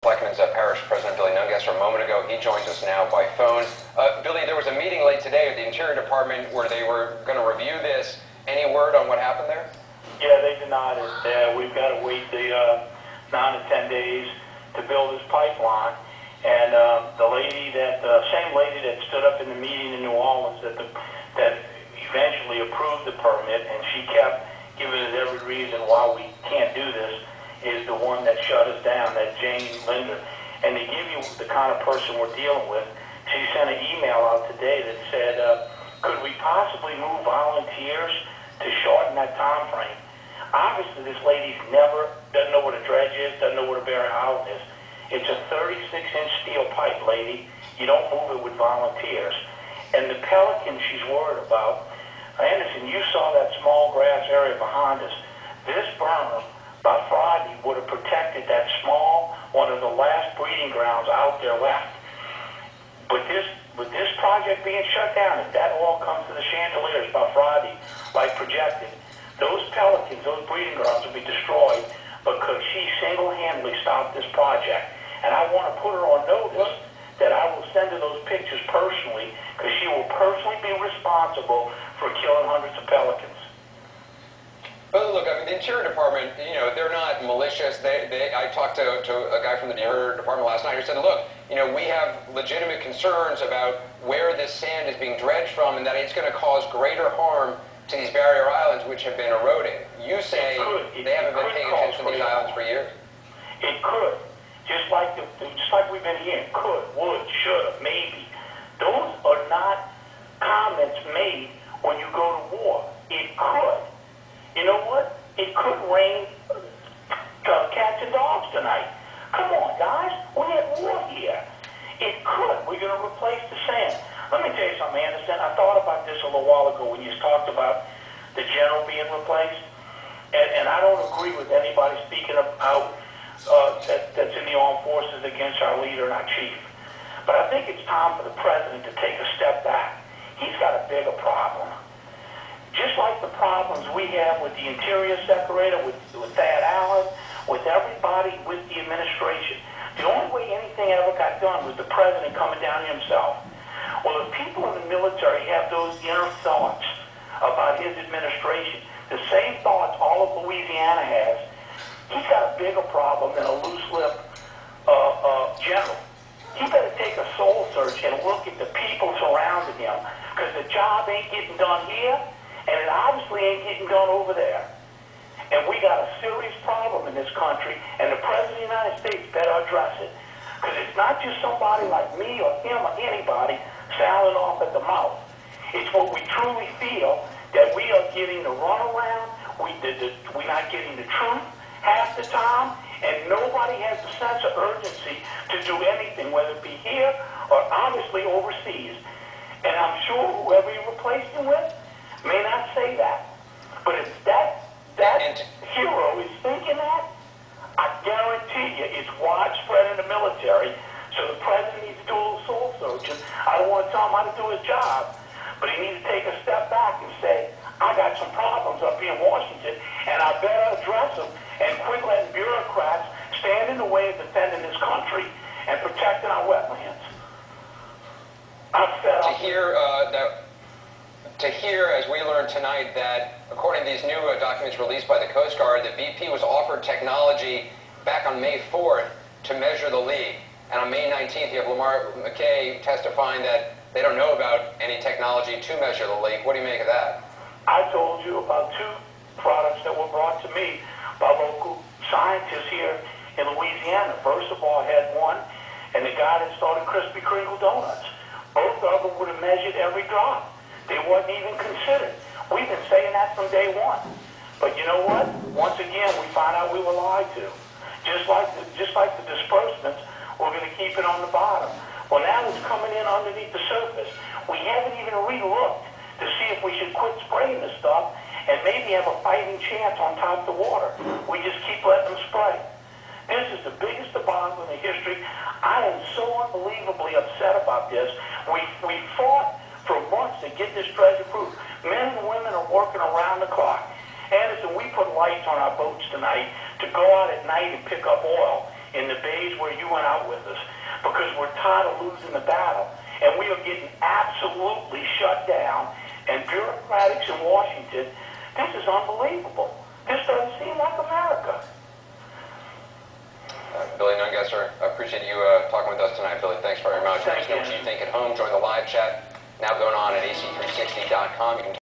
Plaquemine Parrish President Billy Nungesser a moment ago. He joins us now by phone. Billy, there was a meeting late today at the Interior Department where they were going to review this. Any word on what happened there? Yeah, they denied it. We've got to wait the 9 to 10 days to build this pipeline. And the same lady that stood up in the meeting in New Orleans that eventually approved the permit, and she kept giving us every reason why we can't do this, is the one that shut us down, that Jane Linder. And to give you the kind of person we're dealing with, she sent an email out today that said, could we possibly move volunteers to shorten that time frame? Obviously, this lady's doesn't know what a dredge is, doesn't know what a Barry Island is. It's a 36-inch steel pipe, lady. You don't move it with volunteers. And the pelicans she's worried about, Anderson, you saw that small grass area behind us. This berm, by Friday, would have protected that small, one of the last breeding grounds out there left. But with this project being shut down, if that all comes to the chandeliers by Friday, like projected, those pelicans, those breeding grounds will be destroyed because she single-handedly stopped this project. And I want to put her on notice that I will send her those pictures personally, because she will personally be responsible for killing hundreds of pelicans. But look, I mean, the Interior Department, they're not malicious. I talked to a guy from the Interior Department last night who said, look, we have legitimate concerns about where this sand is being dredged from and that it's going to cause greater harm to these barrier islands which have been eroding. You say they haven't been paying attention to these islands for years? It could. Just like we've been hearing, could, would, should, maybe. Those are not comments made when you go to war. It could. You know what? It could rain cats and dogs tonight. Come on, guys. We're at war here. It could. We're going to replace the sand. Let me tell you something, Anderson. I thought about this a little while ago when you talked about the general being replaced. And I don't agree with anybody speaking out that's in the armed forces against our leader and our chief. But I think it's time for the president to take a step back. He's got a bigger problem. Just like the problems we have with the Interior Secretary, with Thad Allen, with everybody, with the administration. The only way anything ever got done was the president coming down himself. Well, if people in the military have those inner thoughts about his administration, the same thoughts all of Louisiana has, he's got a bigger problem than a loose-lip general. He better take a soul search and look at the people surrounding him, because the job ain't getting done here, and it obviously ain't getting done over there. And we got a serious problem in this country, and the President of the United States better address it. Because it's not just somebody like me or him or anybody sounding off at the mouth. It's what we truly feel, that we are getting the runaround, we're not getting the truth half the time, and nobody has the sense of urgency to do anything, whether it be here or obviously overseas. And I'm sure whoever you replace him with may not say that. But if that hero is thinking that, I guarantee you it's widespread in the military. So the president needs to do a little soul searching. I don't want to tell him how to do his job, but he needs to take a step back and say, I got some problems up here in Washington, and I better address them and quit letting bureaucrats stand in the way of defending this country and protecting our wetlands. I'm fed up. To hear, as we learned tonight, that according to these new documents released by the Coast Guard, that BP was offered technology back on May 4th to measure the leak. And on May 19th, you have Lamar McKay testifying that they don't know about any technology to measure the leak. What do you make of that? I told you about two products that were brought to me by local scientists here in Louisiana. First of all, I had one, and the guy that started Krispy Kreme donuts. Both of them would have measured every drop. They wasn't even considered. We've been saying that from day one. But you know what? Once again, we find out we were lied to. Just like the disbursements, we're going to keep it on the bottom. Well, now it's coming in underneath the surface. We haven't even re-looked to see if we should quit spraying this stuff and maybe have a fighting chance on top of the water. We just keep letting them spray. This is the biggest debacle in the history. I am so unbelievably upset about this. We fought for months to get this dredge approved. Men and women are working around the clock. Anderson, we put lights on our boats tonight to go out at night and pick up oil. in the bays where you went out with us, because we're tired of losing the battle, and we are getting absolutely shut down, and bureaucrats in Washington, this is unbelievable. This doesn't seem like America. Billy Nungesser, I appreciate you talking with us tonight, Billy. Thanks very much. Let us know what you think at home. Join the live chat now going on at ac360.com. You can